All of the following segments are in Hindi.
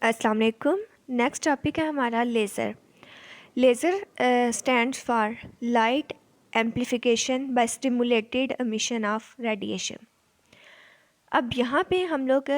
अस्सलाम वालेकुम। नेक्स्ट टॉपिक है हमारा laser. Laser stands for light amplification by stimulated emission of radiation. अब यहाँ पे हम लोग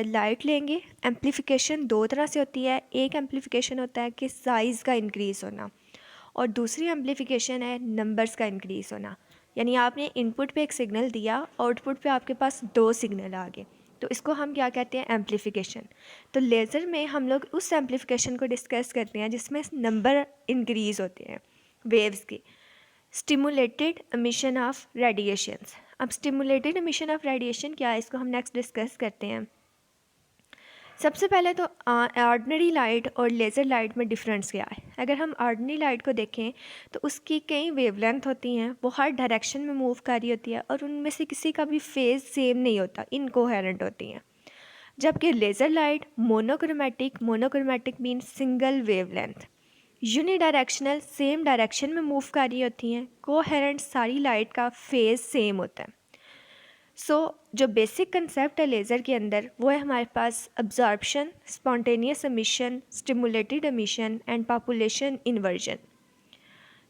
लाइट लेंगे। एम्प्लीफिकेशन दो तरह से होती है। एक एम्प्लीफिकेशन होता है कि साइज़ का इंक्रीज़ होना, और दूसरी एम्प्लीफिकेशन है नंबर्स का इंक्रीज़ होना। यानी आपने इनपुट पे एक सिग्नल दिया, आउटपुट पे आपके पास दो सिग्नल आ गए, तो इसको हम क्या कहते हैं? एम्प्लीफिकेशन। तो लेज़र में हम लोग उस एम्प्लीफिकेशन को डिस्कस करते हैं जिसमें नंबर इंक्रीज़ होते हैं वेव्स के। Stimulated emission of radiations. अब स्टिमुलेटेड एमिशन ऑफ रेडिएशन क्या है, इसको हम नेक्स्ट डिस्कस करते हैं। सबसे पहले तो ऑर्डिनरी लाइट और लेज़र लाइट में डिफरेंस क्या है। अगर हम ऑर्डिनरी लाइट को देखें तो उसकी कई वेवलेंथ होती हैं, वो हर डायरेक्शन में मूव कर रही होती है, और उनमें से किसी का भी फेज़ सेम नहीं होता, इनकोहेरेंट होती हैं। जबकि laser light monochromatic mean single wavelength, unidirectional same direction में मूव कर रही होती हैं, कोहेरेंट सारी लाइट का फेज़ सेम होता है। जो बेसिक कंसेप्ट है लेज़र के अंदर, वो है हमारे पास absorption, spontaneous emission, stimulated emission and population inversion.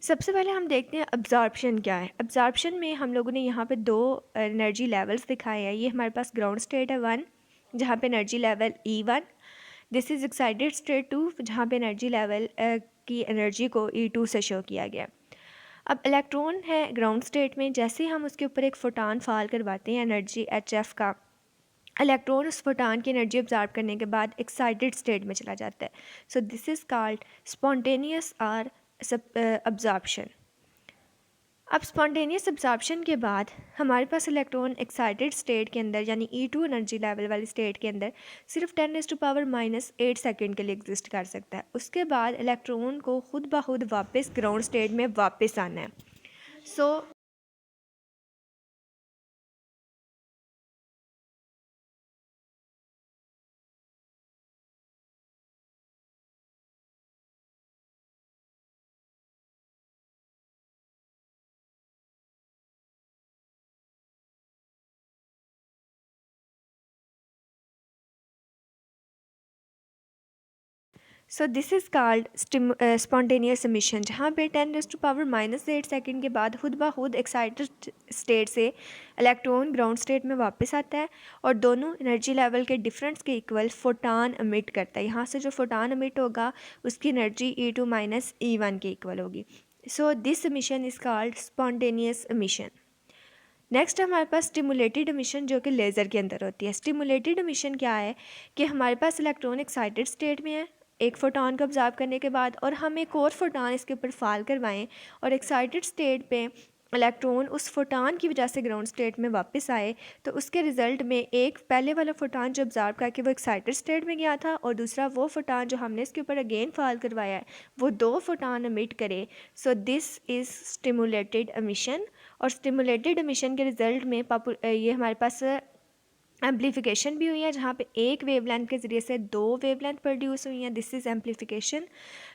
सबसे पहले हम देखते हैं अब्जॉर्प्शन क्या है। अब्जॉर्प्शन में हम लोगों ने यहाँ पे दो एनर्जी लेवल्स दिखाए हैं। ये हमारे पास ग्राउंड स्टेट है 1, जहाँ पे energy level E1। This is excited state 2, जहाँ पे एनर्जी लेवल की एनर्जी को E2 से शो किया गया। अब इलेक्ट्रॉन है ग्राउंड स्टेट में, जैसे ही हम उसके ऊपर एक फोटान फाल करवाते हैं एनर्जी HF का, इलेक्ट्रॉन उस फोटान की एनर्जी ऑब्जॉर्व करने के बाद एक्साइटेड स्टेट में चला जाता है। सो दिस इज़ कॉल्ड स्पॉन्टेनियस और अब्जॉर्प्शन। अब स्पॉन्टेनियस अब्जॉर्प्शन के बाद हमारे पास इलेक्ट्रॉन एक्साइटेड स्टेट के अंदर यानी E2 एनर्जी लेवल वाली स्टेट के अंदर सिर्फ 10⁻⁻8 सेकेंड के लिए एग्जिस्ट कर सकता है। उसके बाद इलेक्ट्रॉन को खुद ब खुद वापस ग्राउंड स्टेट में वापस आना है। सो this is called spontaneous emission, जहाँ पे 10⁻⁻8 सेकेंड के बाद खुद ब खुद एक्साइटेड स्टेट से इलेक्ट्रॉन ग्राउंड स्टेट में वापस आता है, और दोनों एनर्जी लेवल के डिफरेंस के इक्वल फोटान एमिट करता है। यहाँ से जो फोटान एमिट होगा उसकी एनर्जी E2 माइनस E1 के इक्वल होगी। So this emission is called spontaneous emission. Next हमारे पास स्टिमुलेटेड एमिशन, जो कि लेज़र के अंदर होती है। स्टिमुलेटेड एमिशन क्या है कि हमारे पास इलेक्ट्रॉन एक्साइटेड स्टेट में है एक फोटॉन को ऑब्जॉर्व करने के बाद, और हम एक और फोटॉन इसके ऊपर फाल करवाएं, और एक्साइटेड स्टेट पे इलेक्ट्रॉन उस फोटॉन की वजह से ग्राउंड स्टेट में वापस आए, तो उसके रिज़ल्ट में एक पहले वाला फोटॉन जो ऑब्जॉर्व करके वो एक्साइटेड स्टेट में गया था, और दूसरा वो फोटॉन जो हमने इसके ऊपर अगेन फाल करवाया है, वो दो फोटॉन एमिट करे। सो दिस इज़ स्टिमुलेटेड एमिशन। और स्टिमुलेटेड एमिशन के रिज़ल्ट में ये हमारे पास एम्प्लीफिकेशन भी हुई है, जहाँ पे एक वेवलेंथ के ज़रिए से दो वेवलेंथ प्रोड्यूस हुई हैं। This is amplification.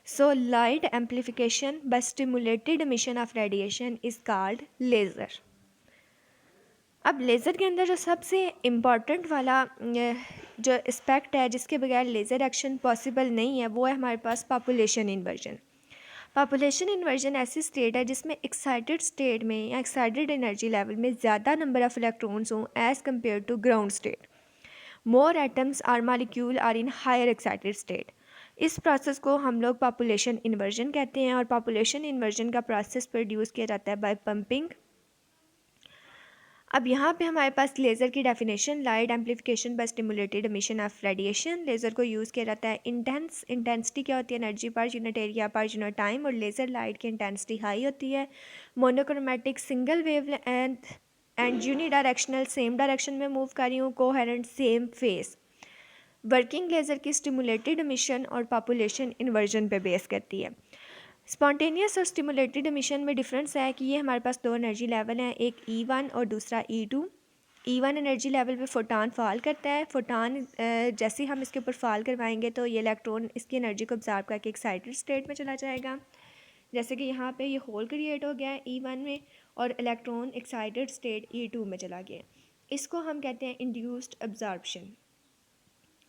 So light amplification by stimulated emission of radiation is called laser. अब लेज़र के अंदर जो सबसे इम्पॉर्टेंट वाला जो एस्पेक्ट है जिसके बगैर लेज़र एक्शन पॉसिबल नहीं है, वो है हमारे पास पॉपुलेशन इन्वर्जन। पॉपुलेशन इन्वर्जन ऐसी स्टेट है जिसमें एक्साइटेड स्टेट में या एक्साइटेड एनर्जी लेवल में ज़्यादा नंबर ऑफ़ इलेक्ट्रॉन्स हों as compared to ground state. More atoms or molecule are in higher excited state. इस प्रोसेस को हम लोग पॉपुलेशन इन्वर्जन कहते हैं, और पॉपुलेशन इन्वर्जन का प्रोसेस प्रोड्यूस किया जाता है बाय पंपिंग। अब यहाँ पे हमारे पास लेज़र की definition, light amplification by stimulated emission of radiation. Laser को यूज़ किया जाता है इंटेंसिटी क्या होती है? Energy per unit area per unit time, और लेज़र लाइट की इंटेंसिटी हाई होती है। Monochromatic single wave and unidirectional same direction में मूव कर रही हूँ, coherent same face. Working laser की स्टिमुलेटेड एमिशन और पॉपुलेशन इन्वर्जन पे बेस करती है। स्पॉन्टेनियस और स्टिमुलेटेड एमिशन में डिफरेंस है कि ये हमारे पास दो एनर्जी लेवल हैं, एक E1 और दूसरा E2। E1 एनर्जी लेवल पे फोटान फाल करता है। फोटान जैसे ही हम इसके ऊपर फाल करवाएंगे तो ये इलेक्ट्रॉन इसकी एनर्जी को ऑब्जॉर्व करके एक्साइटेड स्टेट में चला जाएगा। जैसे कि यहाँ पे ये होल क्रिएट हो गया है E1 में, और इलेक्ट्रॉन एक्साइटेड स्टेट E2 में चला गया। इसको हम कहते हैं इंड्यूस्ड अब्जॉर्प्शन।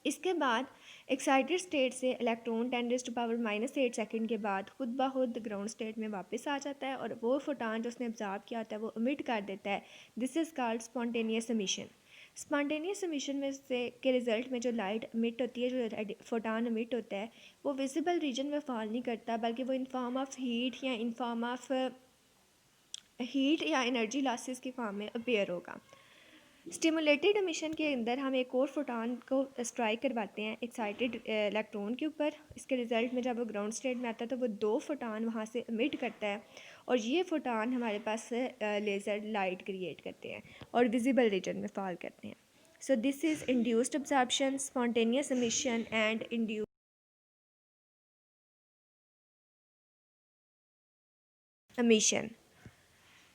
इसके बाद एक्साइटेड स्टेट से इलेक्ट्रॉन 10⁻⁻8 सेकंड के बाद खुद ब खुद ग्राउंड स्टेट में वापस आ जाता है और वो फोटान जो उसने ऑब्जर्व किया होता है वो एमिट कर देता है। This is called spontaneous emission. Spontaneous emission में से के रिज़ल्ट में जो लाइट एमिट होती है, जो फोटान एमिट होता है, वो विजिबल रीजन में फॉल नहीं करता, बल्कि वो इन फॉर्म ऑफ हीट या एनर्जी लॉसेस की फॉर्म में अपीयर होगा। स्टिमुलेटेड एमिशन के अंदर हम एक और फोटान को स्ट्राइक करवाते हैं एक्साइटेड इलेक्ट्रॉन के ऊपर। इसके रिज़ल्ट में जब वो ग्राउंड स्टेट में आता है तो वो 2 फोटान वहाँ से एमिट करता है और ये फोटान हमारे पास लेज़र लाइट क्रिएट करते हैं और विजिबल रीजन में फॉल करते हैं। सो this is induced absorption, spontaneous emission and induced emission.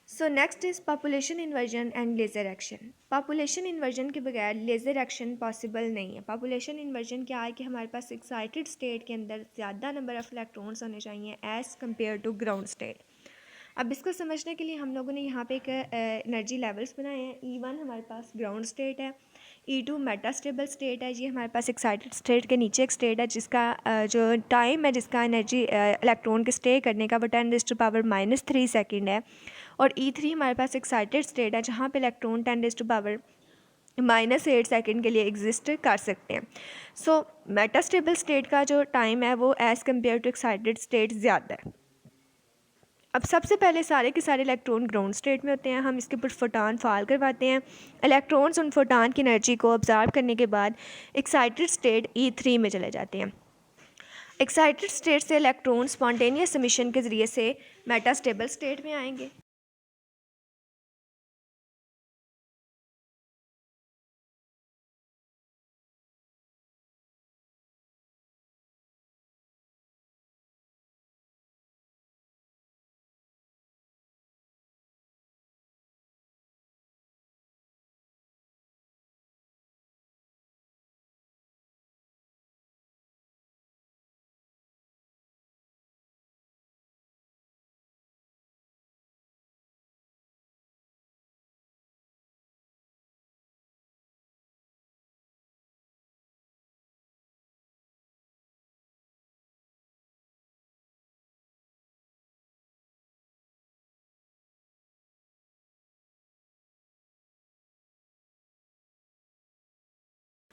So next is population inversion and laser action. Population inversion के बगैर लेज़र एक्शन पॉसिबल नहीं है। पॉपुलेशन इन्वर्जन क्या है कि हमारे पास एक्साइटेड स्टेट के अंदर ज़्यादा नंबर ऑफ़ इलेक्ट्रॉन्स होने चाहिए as compared to ground state. अब इसको समझने के लिए हम लोगों ने यहाँ पे एक एनर्जी लेवल्स बनाए हैं। E1 हमारे पास ग्राउंड स्टेट है, E2 मेटास्टेबल स्टेट है, ये हमारे पास एक्साइटेड स्टेट के नीचे एक स्टेट है जिसका जो टाइम है जिसका एनर्जी इलेक्ट्रॉन के स्टे करने का वो 10⁻³ सेकेंड है। और E3 हमारे पास एक्साइटेड स्टेट है जहाँ पे इलेक्ट्रॉन 10⁻⁻8 सेकेंड के लिए एग्जिस्ट कर सकते हैं। सो मेटास्टेबल स्टेट का जो टाइम है वो as compared to excited state ज़्यादा है। अब सबसे पहले सारे के सारे इलेक्ट्रॉन ग्राउंड स्टेट में होते हैं। हम इसके ऊपर फोटान फॉल करवाते हैं। इलेक्ट्रॉन्स उन फोटान की एनर्जी को ऑब्जर्व करने के बाद एक्साइटेड स्टेट E3 में चले जाते हैं। एक्साइटेड स्टेट से इलेक्ट्रॉन स्पॉन्टेनियस एमिशन के ज़रिए से मेटास्टेबल स्टेट में आएंगे।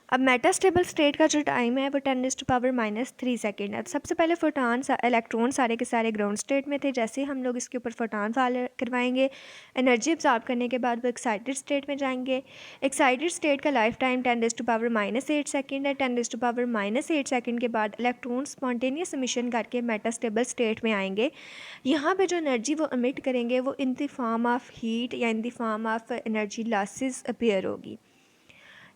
अब मेटास्टेबल स्टेट का जो टाइम है वो 10⁻³ सेकेंड है। सबसे पहले फोटान इलेक्ट्रॉन सारे के सारे ग्राउंड स्टेट में थे। जैसे ही हम लोग इसके ऊपर फोटान फॉल करवाएंगे, एनर्जी अब्जॉर्ब करने के बाद वो एक्साइटेड स्टेट में जाएंगे। एक्साइटेड स्टेट का लाइफ टाइम 10⁻⁻8 सेकेंड है। 10⁻⁻8 सेकेंड के बाद इलेक्ट्रॉन स्पॉन्टेनियस एमिशन करके मेटास्टेबल स्टेट में आएंगे। यहाँ पे जो एनर्जी वो एमिट करेंगे वो in the form of heat या in the form of energy losses appear होगी।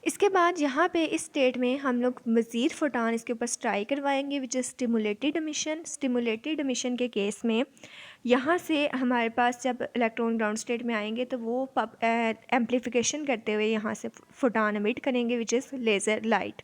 इसके बाद यहाँ पे इस स्टेट में हम लोग मज़ीद फोटान इसके ऊपर स्ट्राइक करवाएंगे which is stimulated emission. Stimulated emission के केस में यहाँ से हमारे पास जब इलेक्ट्रॉन ग्राउंड स्टेट में आएंगे तो वो एम्प्लीफिकेशन करते हुए यहाँ से फोटान एमिट करेंगे विच इज़ लेज़र लाइट।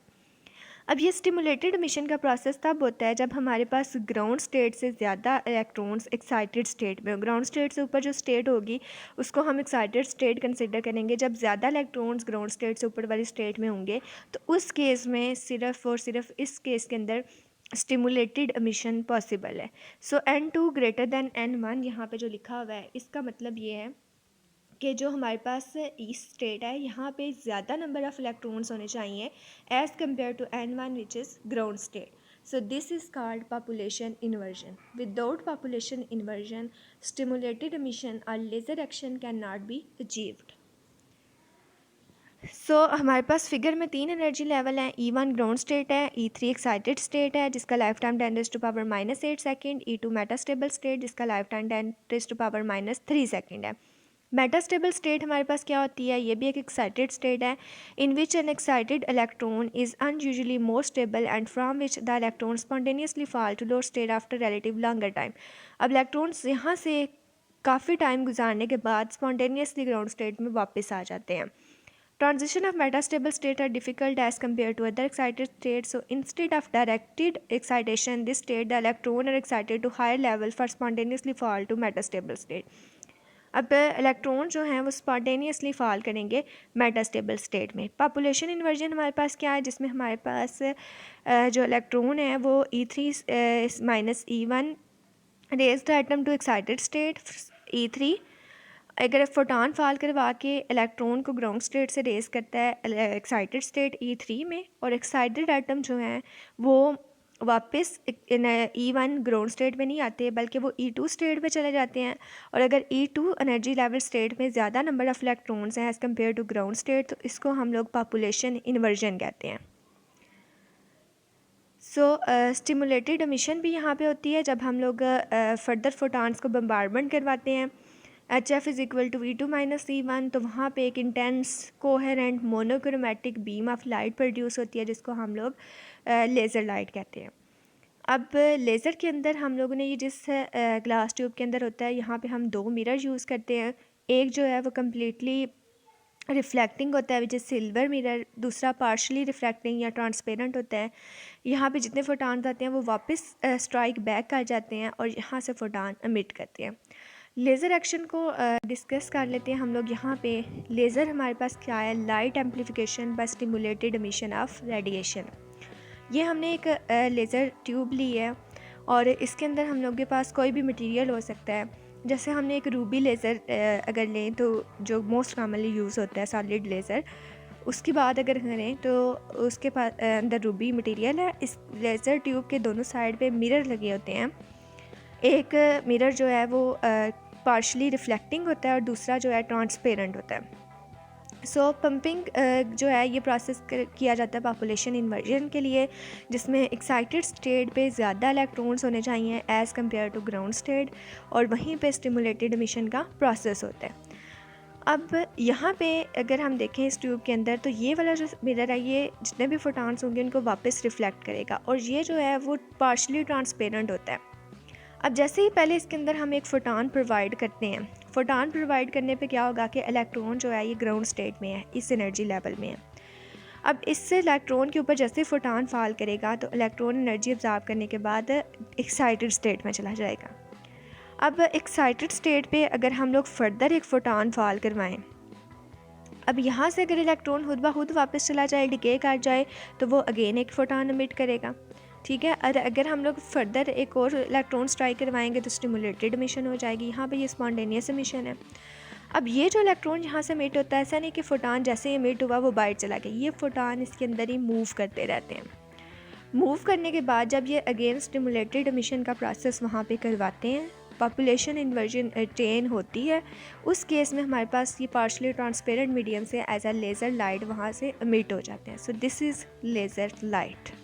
अब ये स्टिमुलेटेड एमिशन का प्रोसेस तब होता है जब हमारे पास ग्राउंड स्टेट से ज़्यादा इलेक्ट्रॉन्स एक्साइटेड स्टेट में हो। ग्राउंड स्टेट से ऊपर जो स्टेट होगी उसको हम एक्साइटेड स्टेट कंसिडर करेंगे। जब ज़्यादा इलेक्ट्रॉन्स ग्राउंड स्टेट से ऊपर वाली स्टेट में होंगे तो उस केस में सिर्फ और सिर्फ इस केस के अंदर स्टिमुलेटेड एमिशन पॉसिबल है। सो N2 ग्रेटर दैन N1 यहाँ पे जो लिखा हुआ है इसका मतलब ये है कि जो हमारे पास ईस्ट स्टेट है यहाँ पे ज़्यादा नंबर ऑफ़ इलेक्ट्रॉन्स होने चाहिए as compared to N1 which is ground state. So this is called population inversion. Without population inversion stimulated emission और laser action can not be achieved. So हमारे पास फिगर में 3 एनर्जी लेवल हैं। E1 ग्राउंड स्टेट है, E3 एक्साइटेड स्टेट है जिसका life time 10⁻⁻8 second, E2 metastable state जिसका लाइफ टाइम 10⁻⁻3 सेकेंड है। मेटास्टेबल स्टेट हमारे पास क्या होती है, ये भी एक एक्साइटेड स्टेट है in which an excited electron is unusually more stable and from which the electron spontaneously fall to lower state after relative longer time. अब इलेक्ट्रॉन्स यहाँ से काफ़ी टाइम गुजारने के बाद स्पॉन्टेनियसली ग्राउंड स्टेट में वापस आ जाते हैं। Transition of metastable state are difficult as compared to other excited states. So instead of directed excitation, this state the electron are excited to higher level for spontaneously fall to metastable state. अब इलेक्ट्रॉन जो हैं वो स्पॉन्टेनियसली फॉल करेंगे मेटास्टेबल स्टेट में। पॉपुलेशन इन्वर्जन हमारे पास क्या है, जिसमें हमारे पास जो इलेक्ट्रॉन है वो E3 minus E1 raised atom to excited state E3। अगर फोटॉन फॉल करवा के इलेक्ट्रॉन को ग्राउंड स्टेट से रेज करता है एक्साइटेड स्टेट E3 में, और एक्साइटेड एटम जो हैं वो वापस E1 ग्राउंड स्टेट में नहीं आते बल्कि वो E2 स्टेट में चले जाते हैं। और अगर E2 एनर्जी लेवल स्टेट में ज़्यादा नंबर ऑफ़ इलेक्ट्रॉन्स हैं as compared to ground state, तो इसको हम लोग पॉपुलेशन इन्वर्जन कहते हैं। स्टिमुलेटेड एमिशन भी यहाँ पे होती है जब हम लोग फर्दर फोटॉन्स को बम्बार्डमेंट करवाते हैं HF is equal to E2 minus E1, तो वहाँ पे एक intense coherent monochromatic beam of light produce होती है जिसको हम लोग लेज़र लाइट कहते हैं। अब लेज़र के अंदर हम लोगों ने ये जिस ग्लास ट्यूब के अंदर होता है, यहाँ पे हम 2 मिरर यूज़ करते हैं। एक जो है वो कम्प्लीटली रिफ्लेक्टिंग होता है विच इज़ सिल्वर मिरर, दूसरा पार्शली रिफ्लेक्टिंग या ट्रांसपेरेंट होता है। यहाँ पे जितने फोटॉन्स आते हैं वो वापस स्ट्राइक बैक कर जाते हैं और यहाँ से फोटॉन एमिट करते हैं। लेज़र एक्शन को डिस्कस कर लेते हैं हम लोग। यहाँ पे लेज़र हमारे पास क्या है, light amplification by stimulated emission of radiation. ये हमने एक लेज़र ट्यूब ली है और इसके अंदर हम लोग के पास कोई भी मटेरियल हो सकता है। जैसे हमने एक रूबी लेज़र अगर लें तो जो मोस्ट कॉमनली यूज़ होता है सॉलिड लेज़र, उसकी बात अगर करें तो उसके पास अंदर रूबी मटेरियल है। इस लेज़र ट्यूब के दोनों साइड पे मिरर लगे होते हैं। एक मिरर जो है वो पार्शली रिफ्लेक्टिंग होता है और दूसरा जो है ट्रांसपेरेंट होता है। पंपिंग जो है ये प्रोसेस किया जाता है पॉपुलेशन इन्वर्जन के लिए, जिसमें एक्साइटेड स्टेट पे ज़्यादा इलेक्ट्रॉन्स होने चाहिए as compared to ground state, और वहीं पे स्टिमुलेटेड एमिशन का प्रोसेस होता है। अब यहाँ पे अगर हम देखें इस ट्यूब के अंदर, तो ये वाला जो मिरर है ये जितने भी फोटॉन्स होंगे उनको वापस रिफ्लेक्ट करेगा, और ये जो है वो पार्शली ट्रांसपेरेंट होता है। अब जैसे ही पहले इसके अंदर हम एक फोटॉन प्रोवाइड करते हैं, फोटॉन प्रोवाइड करने पे क्या होगा कि इलेक्ट्रॉन जो है ये ग्राउंड स्टेट में है, इस एनर्जी लेवल में है। अब इससे इलेक्ट्रॉन के ऊपर जैसे फोटॉन फॉल करेगा तो इलेक्ट्रॉन एनर्जी ऑब्जॉर्व करने के बाद एक्साइटेड स्टेट में चला जाएगा। अब एक्साइटेड स्टेट पे अगर हम लोग फर्दर एक फोटॉन फॉल करवाएं, अब यहाँ से अगर इलेक्ट्रॉन खुद ब खुद वापस चला जाए, डिके कर जाए, तो वो अगेन एक फोटॉन एमिट करेगा। ठीक है, अगर हम लोग फर्दर एक और इलेक्ट्रॉन स्ट्राइक करवाएंगे तो स्टिमुलेटेड एमिशन हो जाएगी। यहाँ पे ये स्पॉन्टेनियस एमिशन है। अब ये जो इलेक्ट्रॉन यहाँ से एमिट होता है, ऐसा नहीं कि फोटॉन जैसे ही एमिट हुआ वो बाहर चला गया, ये फोटॉन इसके अंदर ही मूव करते रहते हैं। मूव करने के बाद जब ये अगेन स्टिमुलेटेड एमिशन का प्रोसेस वहाँ पे करवाते हैं, पॉपुलेशन इन्वर्जन अटेन होती है, उस केस में हमारे पास ये पार्शली ट्रांसपेरेंट मीडियम से एज अ लेज़र लाइट वहाँ से एमिट हो जाते हैं। सो दिस इज़ लेज़र लाइट।